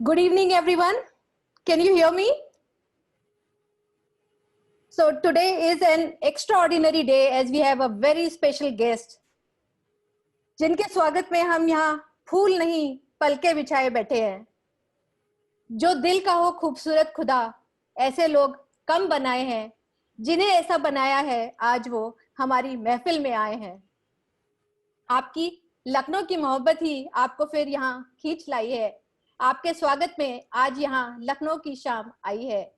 Good evening, everyone. Can you hear me? So today is an extraordinary day as we have a very special guest, जिनके स्वागत में हम यहाँ फूल नहीं पलके बिछाए बैठे हैं। जो दिल का हो खूबसूरत खुदा, ऐसे लोग कम बनाए हैं। जिन्हें ऐसा बनाया है, आज वो हमारी महफिल में आए हैं। आपकी लखनऊ की मोहब्बत ही आपको फिर यहाँ खींच लाई है। आपके स्वागत में आज यहाँ लखनऊ की शाम आई है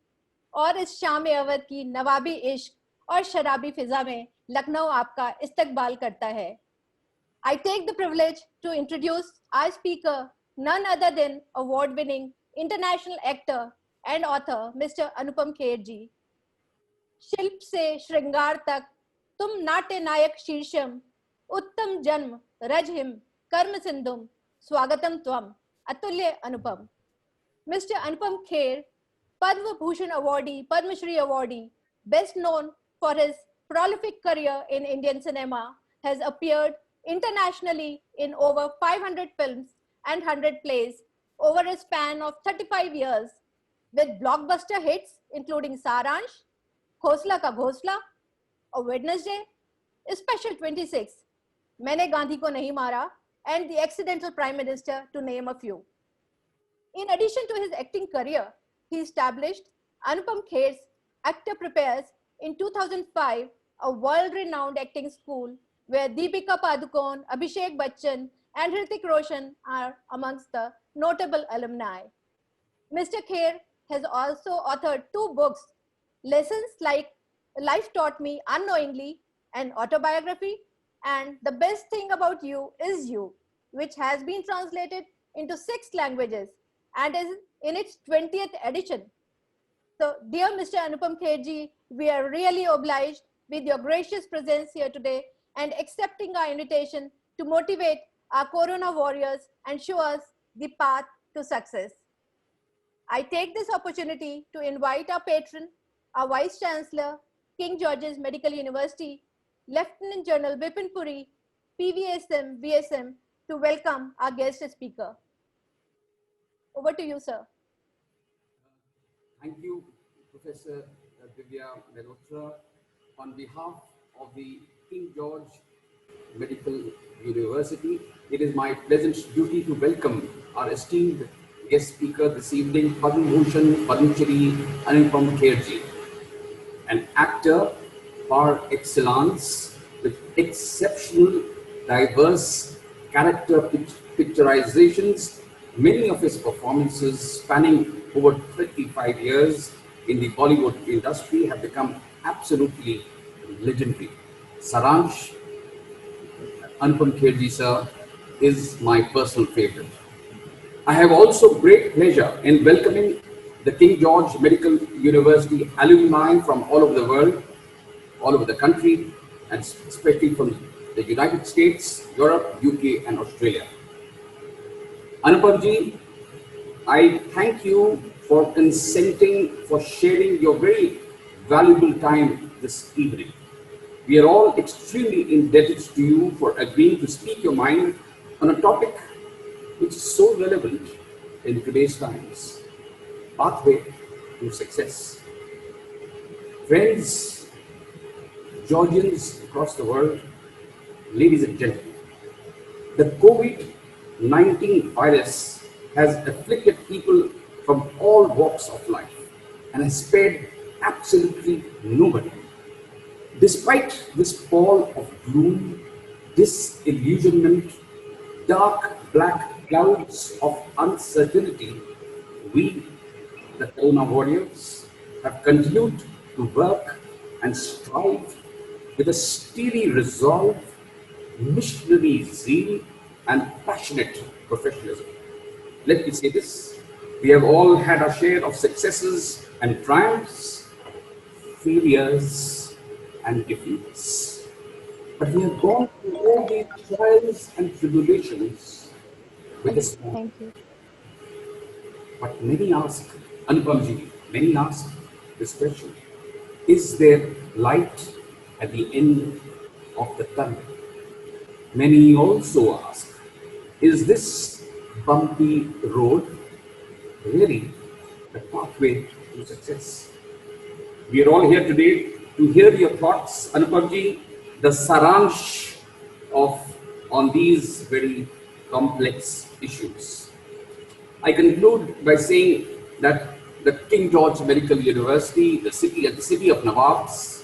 और इस शाम अवध की नवाबी इश्क और शराबी फिजा में लखनऊ आपका इस्तकबाल करता है। I take the privilege to introduce our speaker, none other than award-winning international actor and author, Mr. Anupam Kher ji. शिल्प से श्रृंगार तक तुम नाट्य नायक शीर्षम, उत्तम जन्म रजहिम कर्म सिंधुम, स्वागतम त्वम अतुल्य अनुपम. Mr. Anupam Kher, Padma Bhushan awardee, Padma Shri awardee, best known for his prolific career in Indian cinema, has appeared internationally in over 500 films and 100 plays over a span of 35 years, with blockbuster hits including Saransh, Khosla Ka Ghosla, A Wednesday, Special 26, Maine Gandhi Ko Nahi Mara, and The Accidental Prime Minister, to name a few. In addition to his acting career, he established Anupam Kher's Actor Prepares in 2005, a world-renowned acting school where Deepika Padukone, Abhishek Bachchan, and Hrithik Roshan are amongst the notable alumni. Mr. Kher has also authored 2 books, Lessons Like Life Taught Me Unknowingly, an autobiography, and The Best Thing About You Is You, which has been translated into 6 languages and is in its 20th edition. So, dear Mr. Anupam Kher ji, we are really obliged with your gracious presence here today and accepting our invitation to motivate our Corona warriors and show us the path to success. I take this opportunity to invite our patron, our Vice Chancellor, King George's Medical University, Lieutenant General Bipin Puri, PVSM, VSM, to welcome our guest speaker. Over to you, sir. Thank you, Professor Divya Mehrotra. On behalf of the King George Medical University, it is my pleasant duty to welcome our esteemed guest speaker this evening, Padma Bhushan Padma Shri Anupam Kher ji, an actor par excellence with exceptional, diverse character picturizations. Many of his performances, spanning over 35 years in the Bollywood industry, have become absolutely legendary. Saransh, Anupam Kher ji sir, is my personal favorite. I have also great pleasure in welcoming the King George Medical University alumni from all over the world, all over the country, and especially from the United States, Europe, UK, and Australia. Anupam ji, I thank you for consenting, for sharing your very valuable time this evening. We are all extremely indebted to you for agreeing to speak your mind on a topic which is so relevant in today's times: pathway to success. Friends, Georgians across the world, ladies and gentlemen, the COVID-19 virus has afflicted people from all walks of life and has spared absolutely nobody. Despite this pall of gloom, disillusionment, dark black clouds of uncertainty, we, the Corona warriors, have continued to work and strive with a steely resolve, missionary zeal, and passionate professionalism. Let me say this: we have all had our share of successes and triumphs, failures and defeats. But we have gone through all these trials and tribulations with a smile. Thank you. But many ask, Anupam ji, many ask this question: is there light at the end of the tunnel? Many also ask, is this bumpy road really the pathway to success. We are all here today to hear your thoughts, Anupamji, the saransh of on these very complex issues. I conclude by saying that the King George Medical University, the city of Nawabs,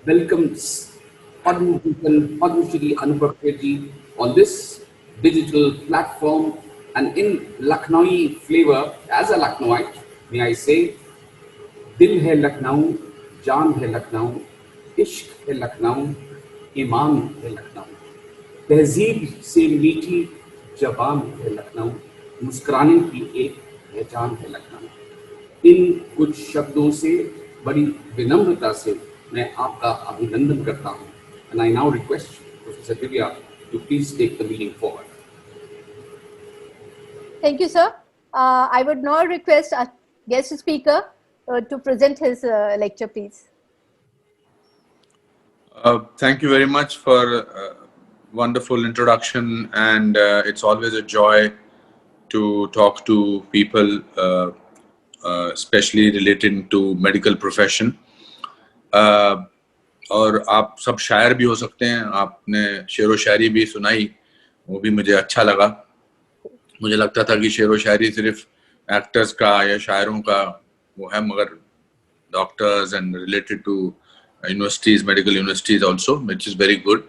welcomes Padma Bhushan Padma Shri Anubhav Kher on this digital platform, and in Lucknowi flavor, as a Lucknowite, may I say, दिल है लखनऊ, जान है लखनऊ, इश्क है लखनऊ, ईमान है लखनऊ, तहजीब से मीठी जबान है लखनऊ, मुस्कुराने की एक पहचान है लखनऊ। इन कुछ शब्दों से बड़ी विनम्रता से मैं आपका अभिनंदन करता हूँ। And I now request Professor Divya to please take the meeting forward. Thank you, sir. I would now request our guest speaker to present his lecture, please. Thank you very much for wonderful introduction, and it's always a joy to talk to people, especially relating to medical profession. और आप सब शायर भी हो सकते हैं, आपने शेर व शायरी भी सुनाई, वो भी मुझे अच्छा लगा। मुझे लगता था कि शेर व शायरी सिर्फ एक्टर्स का या शायरों का वो है, मगर doctors and related to universities, medical universities also, which is very good,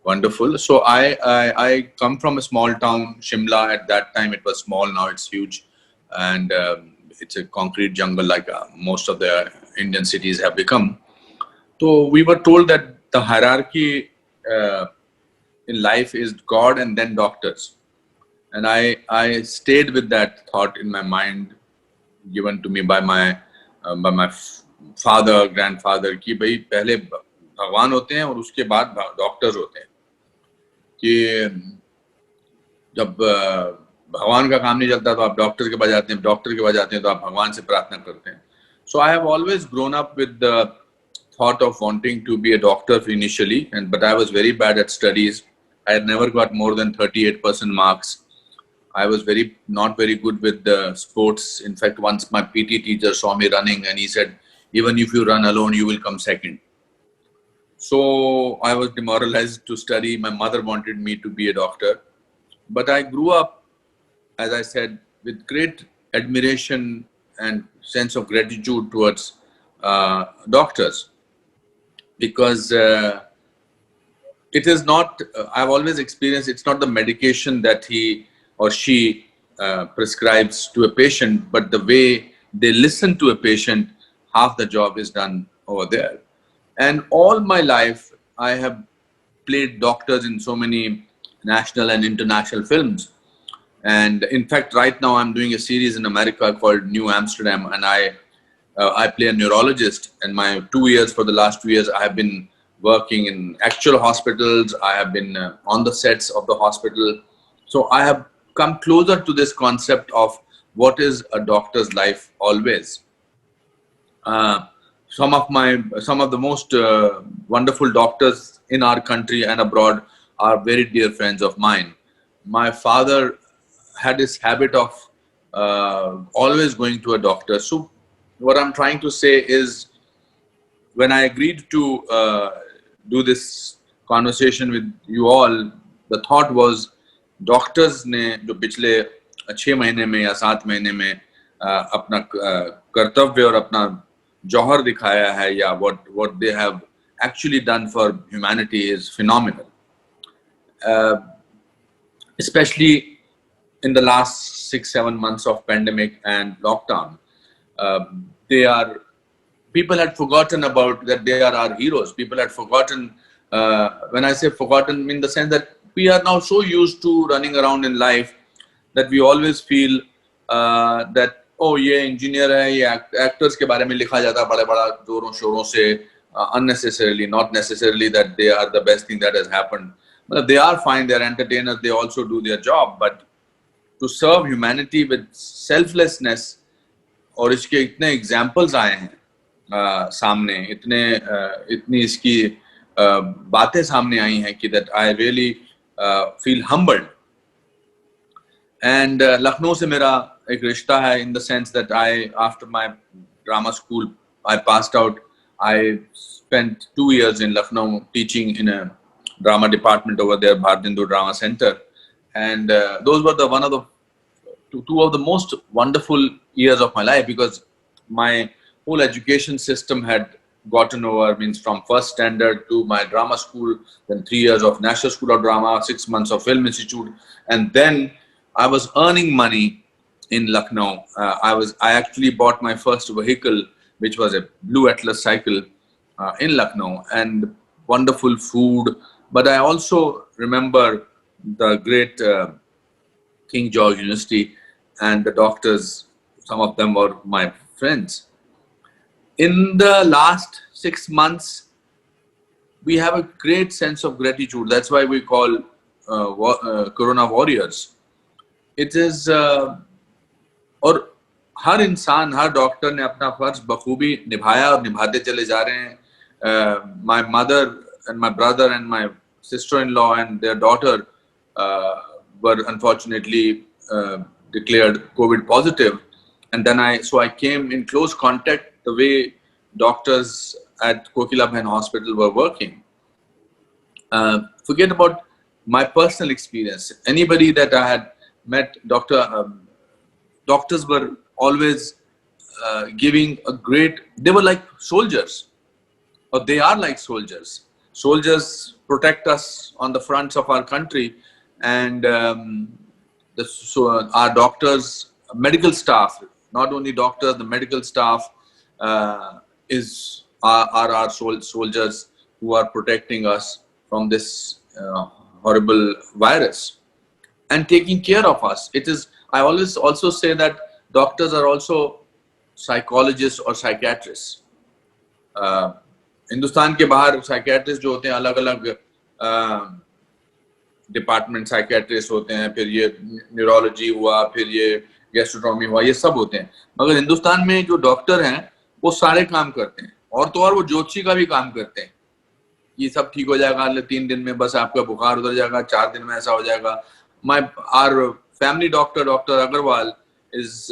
wonderful. So I come from a small town, Shimla. At that time it was small, now it's huge, and it's a concrete jungle like most of the Indian cities have become. So we were told that the hierarchy in life is God and then doctors, and I stayed with that thought in my mind, given to me by my father, grandfather, कि भाई पहले भगवान होते हैं और उसके बाद doctors होते हैं, कि जब भगवान का काम नहीं चलता तो आप डॉक्टर के पास जाते हैं, डॉक्टर के पास जाते हैं तो आप भगवान से प्रार्थना करते हैं. So I have always grown up with the thought of wanting to be a doctor initially, but I was very bad at studies. I had never got more than 38% marks. I was not very good with the sports. In fact, once my PT teacher saw me running and he said, even if you run alone, you will come second. So I was demoralized to study. My mother wanted me to be a doctor. But I grew up, as I said, with great admiration and sense of gratitude towards doctors. Because it is not, I've always experienced, it's not the medication that he or she prescribes to a patient, but the way they listen to a patient, half the job is done over there. And all my life, I have played doctors in so many national and international films. And in fact, right now I'm doing a series in America called New Amsterdam, and I play a neurologist. And for the last 2 years, I have been working in actual hospitals. I have been on the sets of the hospital. So I have come closer to this concept of what is a doctor's life always. Some of the most wonderful doctors in our country and abroad are very dear friends of mine. My father had this habit of always going to a doctor. So what I'm trying to say is, when I agreed to do this conversation with you all, the thought was, doctors ने जो पिछले 6 महीने में या 7 महीने में अपना कर्तव्य और अपना जौहर दिखाया है, या what they have actually done for humanity is phenomenal. Especially in the last 6-7 months of pandemic and lockdown, people had forgotten about that they are our heroes. People had forgotten, when I say forgotten, in the sense that we are now so used to running around in life that we always feel that, oh, ये engineer है, ये actors के बारे में लिखा जाता है बड़ा जोरों शोरों से, unnecessarily, not necessarily that they are the best thing that has happened. But they are fine, they are entertainers, they also do their job. But to serve humanity with selflessness, और इसके इतने examples आए हैं सामने, इतनी इसकी बातें सामने आई हैं कि that I really feel humbled. And Lucknow से मेरा एक रिश्ता है in the sense that after my drama school, I passed out. I spent 2 years in Lucknow teaching in a drama department over there, Bhartindu Drama Center, and those were one of the two of the most wonderful years of my life, because my whole education system had gotten over, means from first standard to my drama school, then 3 years of National School of Drama, 6 months of Film Institute, and then I was earning money in Lucknow. I actually bought my first vehicle, which was a Blue Atlas cycle in Lucknow, and wonderful food. But I also remember the great King George University, and the doctors, some of them were my friends. In the last 6 months, we have a great sense of gratitude. That's why we call Corona Warriors. It is, और हर इंसान, हर doctor ने अपना फर्ज बखूबी निभाया और निभाते चले जा रहे हैं. My mother and my brother and my sister-in-law and their daughter were unfortunately declared COVID positive, and then I came in close contact the way doctors at Kokilabhen Hospital were working. Forget about my personal experience. Anybody that I had met, doctors were always giving a great. They were like soldiers, or they are like soldiers. Soldiers protect us on the fronts of our country, and our doctors, medical staff, not only doctors, the medical staff are our soldiers who are protecting us from this horrible virus and taking care of us. It is. I always also say that doctors are also psychologists or psychiatrists. Hindustan के बाहर psychiatrist जो होते हैं, अलग अलग department psychiatrist होते हैं, फिर ये न्यूरोलॉजी हुआ, फिर ये गैस्ट्रोनॉमी हुआ, ये सब होते हैं. मगर हिंदुस्तान में जो डॉक्टर हैं वो सारे काम करते हैं, और तो और वो ज्योतिषी का भी काम करते हैं. ये सब ठीक हो जाएगा 3 दिन में, बस आपका बुखार उतर जाएगा, 4 दिन में ऐसा हो जाएगा. Our family doctor, Dr. Agarwal, is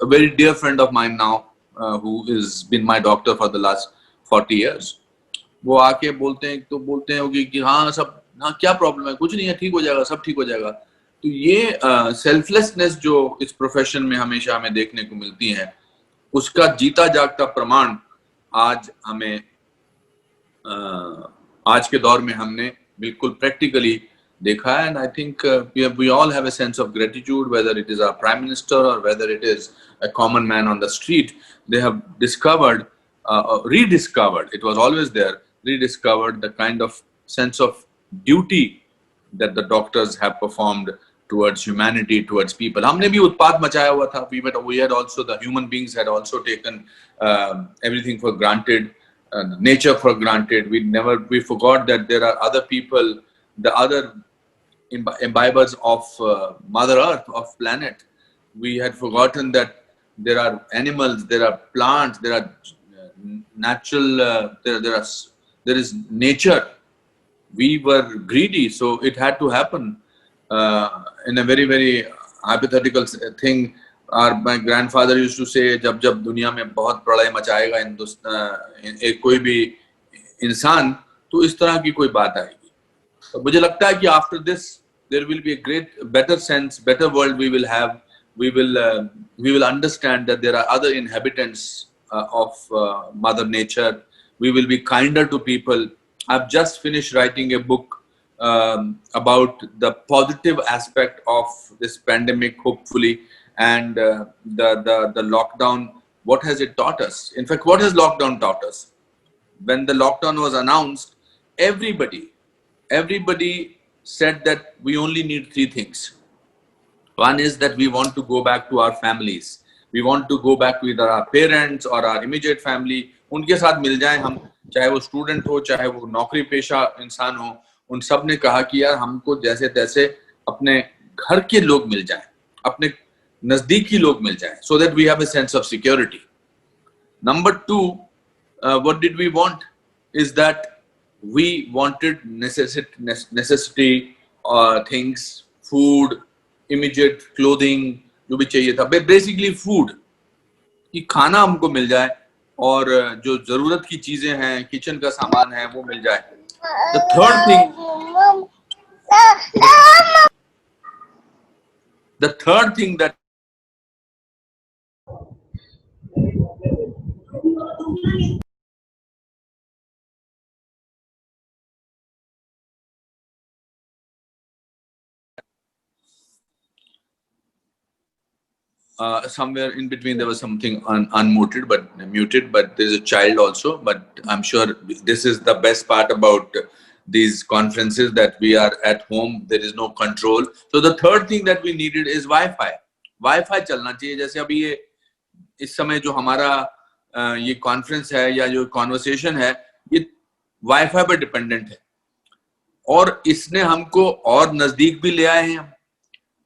a very dear friend of mine now, who has been my doctor for the last 40 years. वो आके बोलते हैं कि हाँ सब, हाँ क्या प्रॉब्लम है, कुछ नहीं है, ठीक हो जाएगा, सब ठीक हो जाएगा. तो ये सेल्फलेसनेस जो इस प्रोफेशन में हमेशा हमें देखने को मिलती है, उसका जीता जागता प्रमाण आज हमें आज के दौर में हमने बिल्कुल प्रैक्टिकली देखा है. And I think we all have a sense of gratitude, whether it is our prime minister or whether it is a common man on the street. They have discovered, rediscovered, it was always there, rediscovered the kind of sense of duty that the doctors have performed towards humanity, towards people. हमने भी उत्पात मचाया हुआ था. We had also, the human beings had also taken everything for granted, nature for granted. We forgot that there are other people, the other imbibers of Mother Earth, of planet. We had forgotten that there are animals, there are plants, there are natural, there is nature. We were greedy, so it had to happen in a very, very hypothetical thing. My grandfather used to say, जब दुनिया में बहुत प्रलय मचाएगा हिंदुस्तान कोई भी इंसान, तो इस तरह की कोई बात आएगी. तो मुझे लगता है कि after this there will be a better sense, better world we will have. We will understand that there are other inhabitants of Mother Nature. We will be kinder to people. I've just finished writing a book about the positive aspect of this pandemic, hopefully, and the lockdown. What has it taught us? In fact, what has lockdown taught us? When the lockdown was announced, everybody said that we only need 3 things. One is that we want to go back to our families. We want to go back to either our parents or our immediate family. उनके साथ मिल जाएं हम, चाहे वो student हो, चाहे वो नौकरी पेशा इंसान हो. उन सब ने कहा कि यार हमको जैसे तैसे अपने घर के लोग मिल जाएं, अपने नजदीकी लोग मिल जाएं, so that we have a sense of security. Number 2, what did we want? Is that we wanted necessity things, food, immediate clothing, जो भी चाहिए था, बेसिकली फूड, कि खाना हमको मिल जाए और जो जरूरत की चीजें हैं, किचन का सामान है, वो मिल जाए. The third thing that somewhere in between there was something unmuted, but there's a child also. But I'm sure this is the best part about these conferences, that we are at home, there is no control. So the third thing that we needed is Wi-Fi चलना चाहिए. जैसे अभी ये इस समय जो हमारा ये कॉन्फ्रेंस है या जो कॉन्वर्सेशन है, ये वाईफाई पर डिपेंडेंट है और इसने हमको और नजदीक भी ले आए हैं.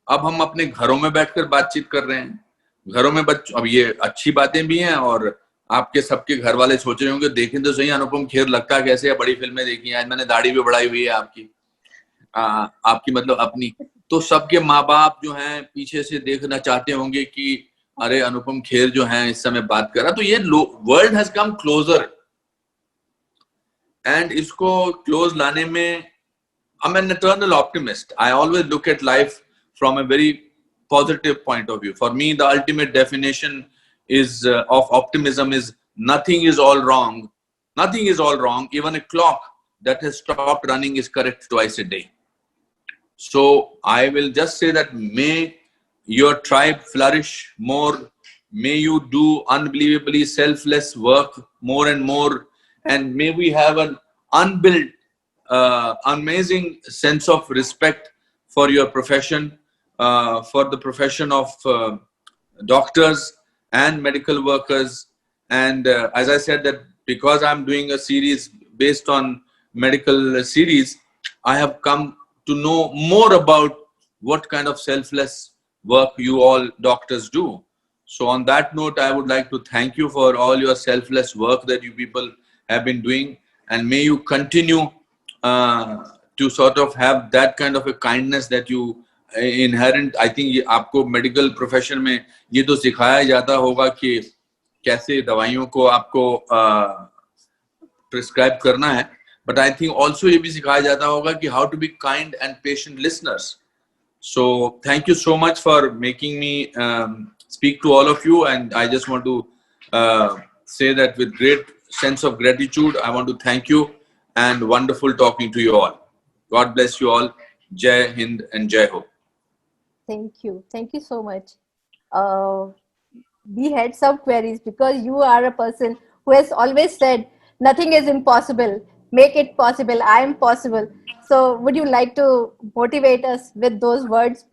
अब हम अपने घरों में बैठकर बातचीत कर रहे हैं, घरों में अब ये अच्छी बातें भी हैं और आपके सबके घर वाले सोच रहे होंगे देखें तो सही अनुपम खेर लगता कैसे है, बड़ी फिल्में देखी हैं, आज मैंने दाढ़ी भी बढ़ाई हुई है आपकी मतलब अपनी. तो सबके माँ बाप जो हैं पीछे से देखना चाहते होंगे कि अरे अनुपम खेर जो हैं इस समय बात कर रहा. तो ये world has come closer and इसको क्लोज लाने में I'm an eternal optimist. I always look at life from a very positive point of view. For me, the ultimate definition is of optimism is nothing is all wrong. Nothing is all wrong. Even a clock that has stopped running is correct twice a day. So I will just say that may your tribe flourish more. May you do unbelievably selfless work more and more. And may we have an unbuilt amazing sense of respect for your profession, for the profession of doctors and medical workers. And as I said, that because I'm doing a series based on medical series, I have come to know more about what kind of selfless work you all doctors do. So on that note, I would like to thank you for all your selfless work that you people have been doing, and may you continue to sort of have that kind of a kindness that you inherent. I think ये आपको medical profession में ये तो सिखाया जाता होगा कि कैसे दवाइयों को आपको प्रिस्क्राइब करना है, but I think also ये भी सिखाया जाता होगा कि how to be kind and patient listeners. So thank you so much for making me speak to all of you, and I just want to say that with great sense of gratitude, I want to thank you. And wonderful talking to you all. God bless you all. Jai Hind and Jai Ho. Thank you. Thank you so much. We had some queries because you are a person who has always said nothing is impossible. Make it possible. I am possible. So would you like to motivate us with those words?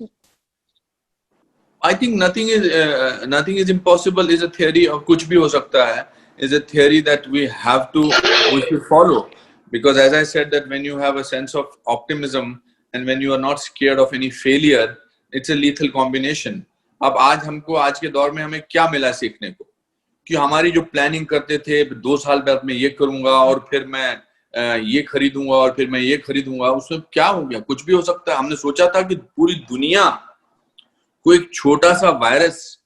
I think nothing is impossible is a theory of kuch bhi ho sakta hai, is a theory that we should follow. Because as I said, that when you have a sense of optimism and when you are not scared of any failure, it's a lethal combination. अब आज हमको आज के दौर में हमें क्या मिला सीखने को, कि हमारी जो प्लानिंग करते थे 2 साल बाद मैं ये करूंगा और फिर मैं ये खरीदूंगा और फिर मैं ये खरीदूंगा, उसमें क्या हो गया? कुछ भी हो सकता है. हमने सोचा था कि पूरी दुनिया को एक छोटा सा वायरस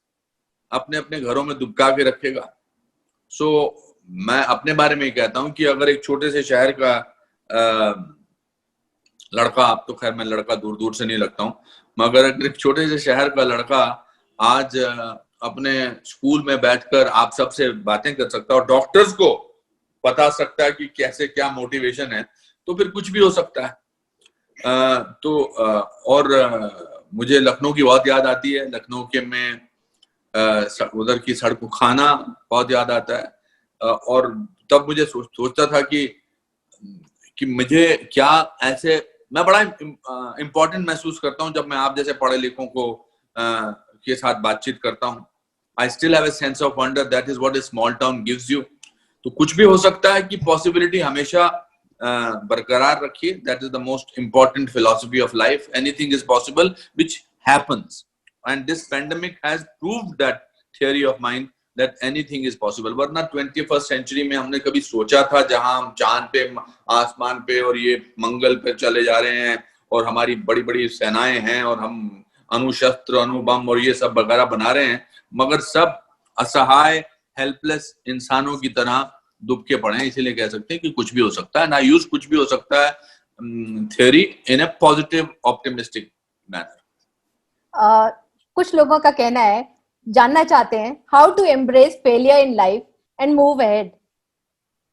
अपने अपने घरों में दुबका के रखेगा. सो मैं अपने बारे में कहता हूं कि अगर एक छोटे से शहर का लड़का, अब तो खैर मैं लड़का दूर दूर से नहीं लगता हूं, मगर एक छोटे से शहर का लड़का आज अपने स्कूल में बैठकर आप सबसे बातें कर सकता है और डॉक्टर्स को बता सकता है कि कैसे क्या मोटिवेशन है, तो फिर कुछ भी हो सकता है. और मुझे लखनऊ की बहुत याद आती है. लखनऊ के में उधर की सड़क खाना बहुत याद आता है. और तब मुझे सोचता था कि मुझे क्या ऐसे, मैं बड़ा इम्पोर्टेंट महसूस करता हूँ जब मैं आप जैसे पढ़े लिखों को के साथ बातचीत करता हूँ. I still have a sense of wonder. That is what a small town gives you. तो कुछ भी हो सकता है कि पॉसिबिलिटी हमेशा बरकरार रखिए. That is the most important philosophy of life. Anything is possible which happens, and this pandemic has proved that theory of mind, that anything is possible. वरना 21st century में हमने कभी सोचा था जहां हम चांद पे, आसमान पे और ये मंगल पे चले जा रहे हैं और हमारी बड़ी बड़ी सेनाएं हैं और हम अणुशस्त्र, अणुबम और ये सब वगैरह बना रहे हैं, मगर सब असहाय हेल्पलेस इंसानों की तरह दुबके पड़े हैं। इसीलिए कह सकते हैं कि कुछ भी हो सकता है, ना यूज कुछ भी हो सकता है, theory in a positive optimistic manner. कुछ लोगों का कहना है, जानना चाहते हैं how to embrace failure in life and move ahead.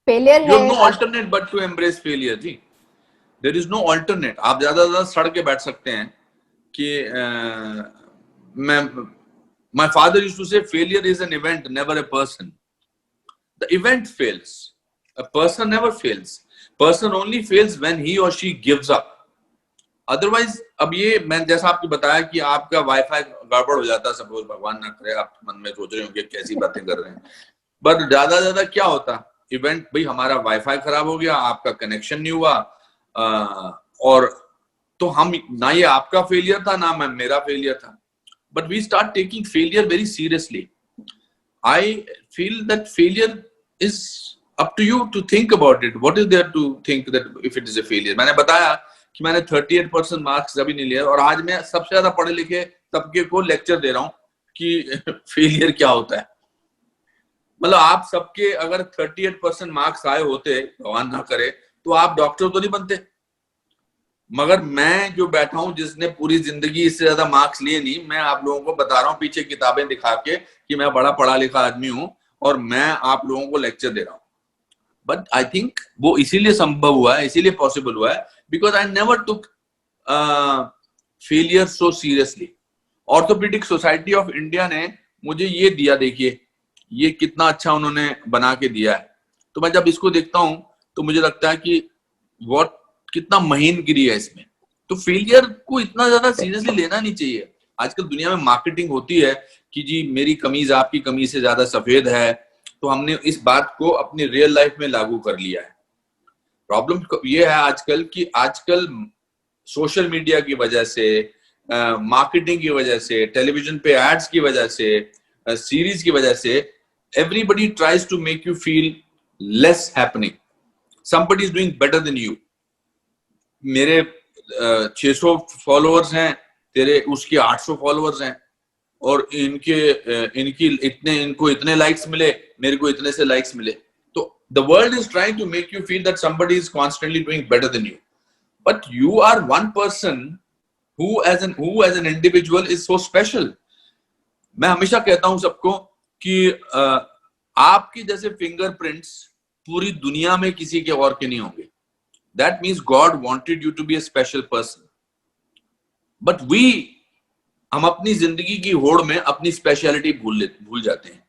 Failure You have no है, alternate but to embrace failure जी। There is no alternate। आप ज्यादा ज्यादा सड़ के बैठ सकते हैं कि my father used to say failure is an event, never a person। The event fails, a person never fails। Person only fails when he or she gives up। Otherwise अब ये मैं जैसा आपको बताया कि आपका वाईफाई गड़बड़ हो जाता है, सपोज भगवान ना करे, आप मन में सोच रहे होंगे कैसी बातें कर रहे हैं, बट ज्यादा ज्यादा क्या होता इवेंट, भाई हमारा वाईफाई खराब हो गया, आपका कनेक्शन नहीं हुआ, और तो हम ना ये आपका फेलियर था ना मेरा फेलियर था, but we start taking failure very seriously. I feel that failure is up to you to think about it. What is there to think that if it is a failure. मैंने बताया कि मैंने 38% marks अभी नहीं लिए और आज मैं सबसे ज्यादा पढ़े लिखे तबके को लेक्चर दे रहा हूं कि फेलियर क्या होता है। मतलब आप सबके अगर 38% मार्क्स आए होते, भगवान ना करे, तो आप डॉक्टर तो नहीं बनते, मगर मैं जो बैठा हूं जिसने पूरी जिंदगी इससे ज्यादा मार्क्स लिए नहीं, मैं आप लोगों को बता रहा हूं पीछे किताबें दिखा के कि मैं बड़ा पढ़ा लिखा आदमी हूं और मैं आप लोगों को लेक्चर दे रहा हूं। बट आई थिंक वो इसीलिए संभव हुआ है, इसीलिए पॉसिबल हुआ है because I never took failure so seriously. Orthopaedic society of India ने मुझे ये दिया, देखिए ये कितना अच्छा उन्होंने बना के दिया है। तो मैं जब इसको देखता हूं तो मुझे लगता है कि व्हाट कितना महीन गिरी है इसमें। तो फेलियर को इतना ज्यादा सीरियसली लेना नहीं चाहिए। आजकल दुनिया में मार्केटिंग होती है कि जी मेरी कमीज आपकी कमीज से ज्यादा सफेद है, तो हमने इस बात को अपनी रियल लाइफ में लागू कर लिया है। प्रॉब्लम ये है आजकल कि आजकल सोशल मीडिया की वजह से, मार्केटिंग की वजह से, टेलीविजन पे एड्स की वजह से, सीरीज की वजह से, everybody tries to make you feel less happening। somebody is doing better than you। मेरे 600 फॉलोअर्स हैं, तेरे उसके 800 फॉलोअर्स हैं, और इनको इतने लाइक्स मिले, मेरे को इतने से लाइक्स मिले। तो the world is trying to make you feel that somebody is constantly doing better than you, but you are one person who as an individual is so special। मैं हमेशा कहता हूं सबको कि आपके जैसे फिंगरप्रिंट्स पूरी दुनिया में किसी के और के नहीं होंगे। That means God wanted you to be a special person, but हम अपनी जिंदगी की होड़ में अपनी स्पेशलिटी भूल जाते हैं।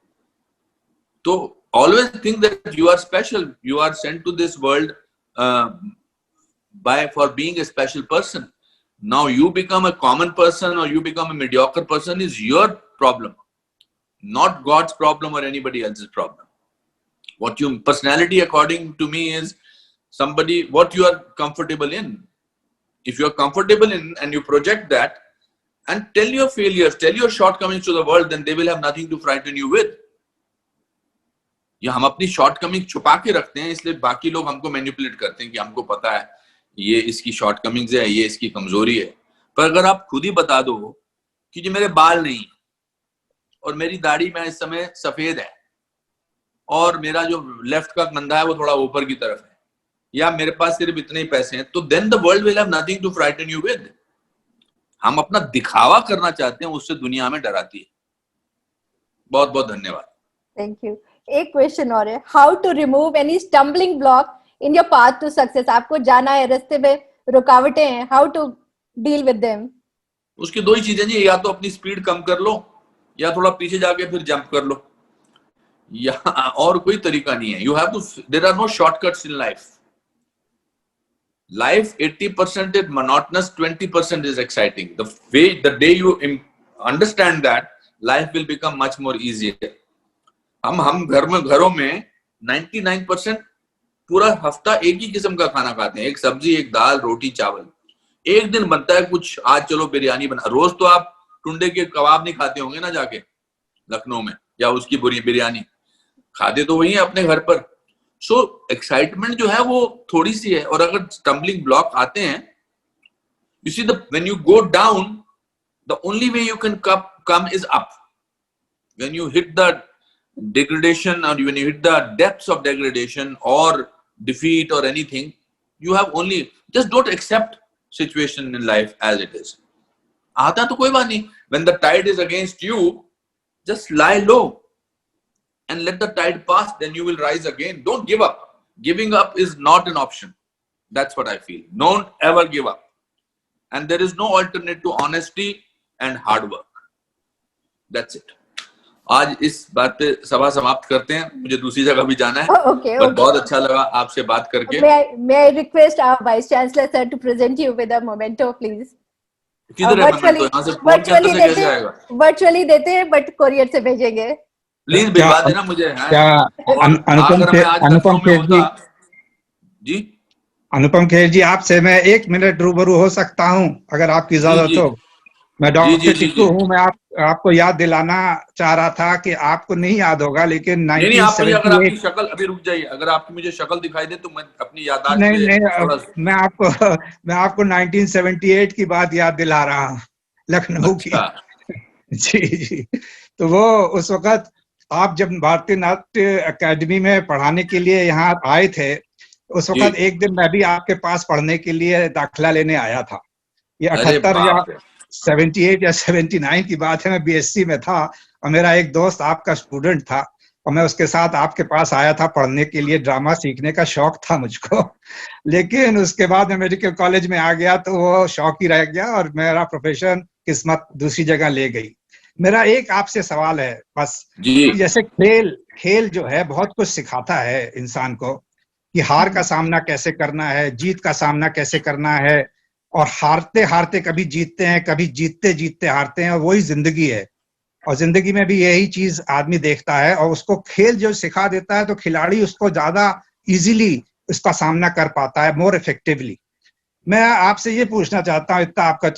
तो always think that you are special, you are sent to this world by for being a special person। now you become a common person or you become a mediocre person is your problem, not God's problem or anybody else's problem। what your personality according to me is somebody what you are comfortable in। if you are comfortable in and you project that and tell your failures, tell your shortcomings to the world, then they will have nothing to frighten you with। या हम अपनी shortcoming छुपा के रखते हैं, इसलिए बाकी लोग हमको मैनिपुलेट करते हैं कि हमको पता है ये इसकी शॉर्टकमिंग्स है, ये इसकी कमजोरी है। पर अगर आप खुद ही बता दो कि जी मेरे बाल नहीं और मेरी दाढ़ी में इस समय सफेद है और मेरा जो लेफ्ट का कंधा है वो थोड़ा ऊपर की तरफ है, या मेरे पास सिर्फ इतने ही पैसे हैं, तो then the world will have nothing to frighten you with. हम अपना दिखावा करना चाहते हैं, उससे दुनिया में डराती है। बहुत बहुत धन्यवाद। Thank you. एक क्वेश्चन और है, how to remove any stumbling block in your path to success. आपको जाना है, रास्ते में रुकावटें हैं, how to deal with them. उसकी दो ही चीजें जी, या तो अपनी स्पीड कम कर लो या थोड़ा पीछे जाके फिर जंप कर लो, या और कोई तरीका नहीं है। You have to, there are no shortcuts in life. Life 80% is monotonous, 20% is exciting। The day you understand that, life will become much more easier। हम घरों में 99% पूरा हफ्ता एक ही किस्म का खाना खाते हैं, एक सब्जी, एक दाल, रोटी, चावल। एक दिन बनता है कुछ, आज चलो बिरयानी बना। रोज तो आप टुंडे के कबाब नहीं खाते होंगे ना जाके लखनऊ में, या उसकी बुरी बिरयानी खाते तो वही है अपने घर पर। सो एक्साइटमेंट जो है वो थोड़ी सी है, और अगर स्टम्बलिंग ब्लॉक आते हैं, you see when you go down, The only way you can come is up. When you hit the degradation, or when you hit the depths of degradation or defeat or anything, you have only, just don't accept situation in life as it is. Aata to koi baat nahi. When the tide is against you, just lie low and let the tide pass, then you will rise again. Don't give up. Giving up is not an option. That's what I feel. Don't ever give up. And there is no alternate to honesty and hard work. That's it. आज इस बात पे सभा समाप्त करते हैं, मुझे दूसरी जगह भी जाना है। Okay. बहुत अच्छा लगा आपसे बात करके। May I request our Vice Chancellor sir to present you with a memento, please? किधर है memento? यहाँ से फोन के अंदर से कैसे आएगा? Virtually देते हैं, but courier से भेजेंगे। प्लीज भिजवा देना मुझे। क्या अनुपम खेर जी, आपसे मैं 1 मिनट रूबरू हो सकता हूं, अगर आपकी इजाजत हो? मैं डॉक्टर टिक्कू हूं। मैं आपको याद दिलाना चाह रहा था कि आपको नहीं याद होगा, लेकिन 1978 अगर आपकी शक्ल, अभी रुक जाइए, अगर आपकी मुझे शक्ल दिखाई दे तो मैं अपनी याददाश्त नहीं, मैं आपको 1978 की बात याद दिला रहा हूँ, लखनऊ की। जी, तो वो उस वक्त आप जब भारतीय नाट्य अकादमी में पढ़ाने के लिए यहाँ आए थे, उस वक्त एक दिन मैं भी आपके पास पढ़ने के लिए दाखिला लेने आया था। ये 78 या 78 या 79 की बात है। मैं बीएससी में था और मेरा एक दोस्त आपका स्टूडेंट था और मैं उसके साथ आपके पास आया था पढ़ने के लिए। ड्रामा सीखने का शौक था मुझको, लेकिन उसके बाद मैं मेडिकल कॉलेज में आ गया तो वो शौक ही रह गया और मेरा प्रोफेशन किस्मत दूसरी जगह ले गई। मेरा एक आपसे सवाल है बस, जैसे खेल जो है बहुत कुछ सिखाता है इंसान को कि हार का सामना कैसे करना है, जीत का सामना कैसे करना है, और हारते हारते कभी जीतते हैं, कभी जीतते जीतते हारते हैं, और वही जिंदगी है। और जिंदगी में भी यही चीज आदमी देखता है, और उसको खेल जो सिखा देता है तो खिलाड़ी उसको ज्यादा इजीली उसका सामना कर पाता है, मोर इफेक्टिवली। मैं आपसे ये पूछना चाहता हूँ, इतना आपका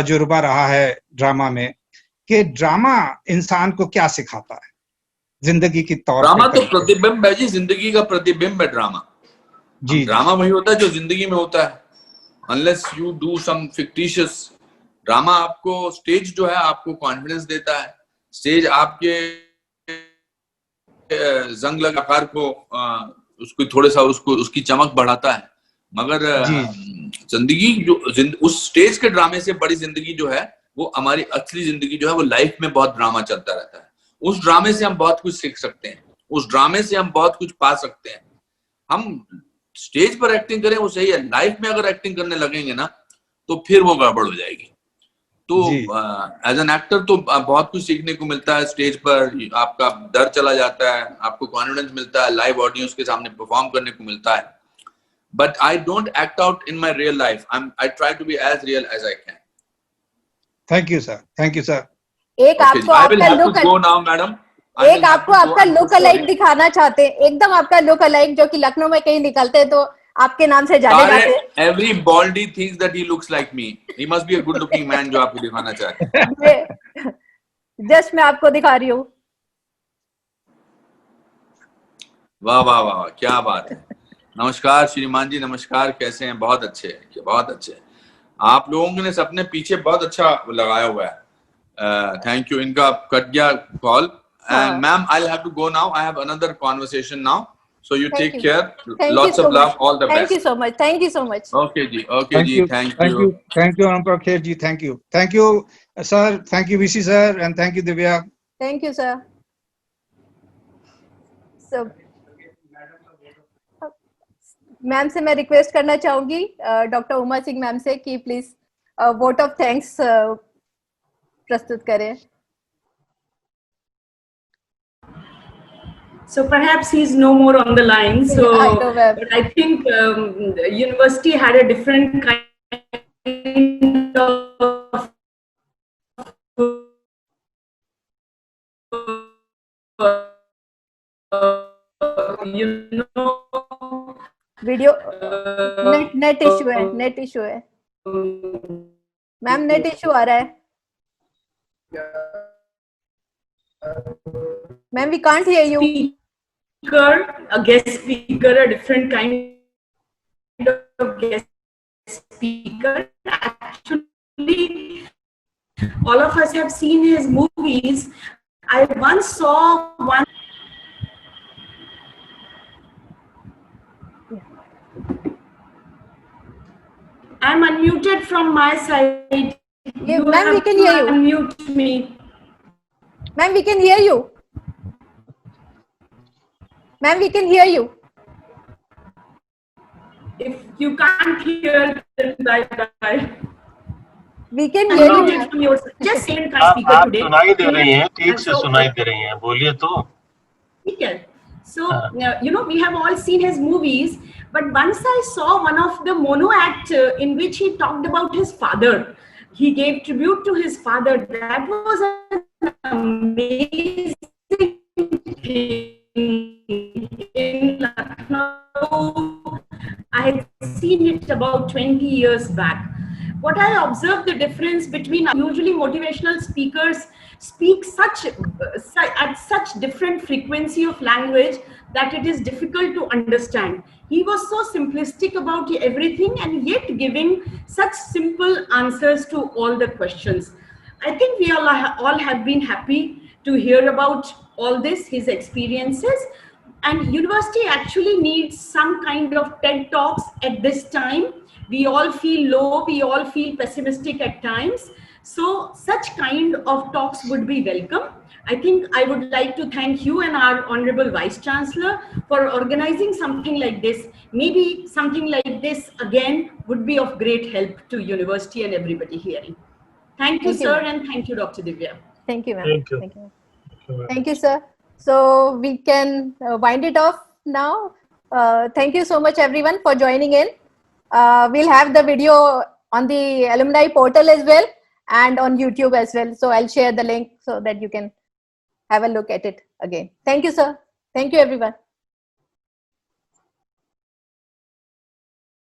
तजुर्बा रहा है ड्रामा में, कि ड्रामा इंसान को क्या सिखाता है जिंदगी की तौर पे? ड्रामा तो प्रतिबिंब है जी, जिंदगी का प्रतिबिंब है ड्रामा जी। ड्रामा वही होता है जो जिंदगी में होता है, unless you do some fictitious drama. आपको स्टेज जो है आपको कॉन्फिडेंस देता है, स्टेज आपके जंग लग आकार को उसको थोड़ा सा उसकी चमक बढ़ाता है, मगर जिंदगी जो उस स्टेज के ड्रामे से बड़ी जिंदगी जो है वो हमारी असली जिंदगी जो है वो लाइफ में बहुत ड्रामा चलता रहता है। उस ड्रामे से हम बहुत कुछ सीख सकते हैं, उस ड्रामे से हम बहुत कुछ पा सकते हैं। हम स्टेज पर एक्टिंग करें वो सही है, लाइफ में अगर एक्टिंग करने लगेंगे ना तो फिर वो गड़बड़ हो जाएगी। तो एज एन एक्टर तो बहुत कुछ सीखने को मिलता है स्टेज पर, आपका डर चला जाता है, आपको कॉन्फिडेंस मिलता है, लाइव ऑडियंस के सामने परफॉर्म करने को मिलता है। But I don't act out in my real life, I try to be as real as I can. Thank you sir, thank you sir. एक आपको आपका लुक अलाइक दिखाना चाहते हैं, एकदम आपका लुक अलाइक जो कि लखनऊ में कहीं निकलते हैं तो आपके नाम से जाने जाते हैं। Every baldy thinks that he looks like me. He must be a good looking man जो आपको दिखाना चाहते हैं। जस्ट मैं आपको दिखा रही हूँ। वाह वाह वाह, क्या बात है। नमस्कार श्रीमान जी, नमस्कार, कैसे हैं? बहुत अच्छे हैं, बहुत अच्छे। आप लोगों ने सबने पीछे बहुत अच्छा लगाया हुआ है। Thank you. इनका कट गया call. And ma'am, I'll have to go now. I have another conversation now. So you take care. Lots of love. All the best. Thank you so much. Thank you so much. Okay ji. Okay ji. Thank you. Thank you, Anupam Kher ji. Thank you. Thank you, sir. Thank you, VC sir, and thank you, Divya. Thank you, sir. So, ma'am से मैं request करना चाहूंगी doctor Uma Singh ma'am से कि please vote of thanks प्रस्तुत करें। So perhaps he's no more on the line. So but I think university had a different kind of video net issue है, net issue है मैम, नेट इशू आ रहा है ma'am, we can't hear you. Speaker, a guest speaker, a different kind of guest speaker. Actually, all of us have seen his movies. I once saw one. I'm unmuted from my side. Yeah, ma'am, we can hear you. Unmute me. Ma'am, we can hear you. Ma'am, we can hear you. If you can't hear, then bye-bye. We can hear you. Unmuted from your side. Just say kind speaker आप today. सुनाई दे रही हैं, ठीक से So, सुनाई दे रही हैं, बोलिए तो. Okay. So, you know, we have all seen his movies, but once I saw one of the mono act in which he talked about his father. He gave tribute to his father. That was an amazing thing in Lucknow. I had seen it about 20 years back. What I observed the difference between usually motivational speakers speak at such different frequency of language that it is difficult to understand. He was so simplistic about everything and yet giving such simple answers to all the questions. I think we all have been happy to hear about all this, his experiences. And university actually needs some kind of TED Talks at this time. We all feel low, we all feel pessimistic at times. So such kind of talks would be welcome. I think I would like to thank you and our Honorable Vice Chancellor for organizing something like this. Maybe something like this again would be of great help to university and everybody hearing. Thank you, sir, and thank you, Dr. Divya. Thank you, ma'am. Thank you. Thank you. Thank you, sir. So we can wind it off now. Thank you so much, everyone, for joining in. We'll have the video on the alumni portal as well and on YouTube as well. So I'll share the link so that you can have a look at it again. Thank you, sir. Thank you, everyone.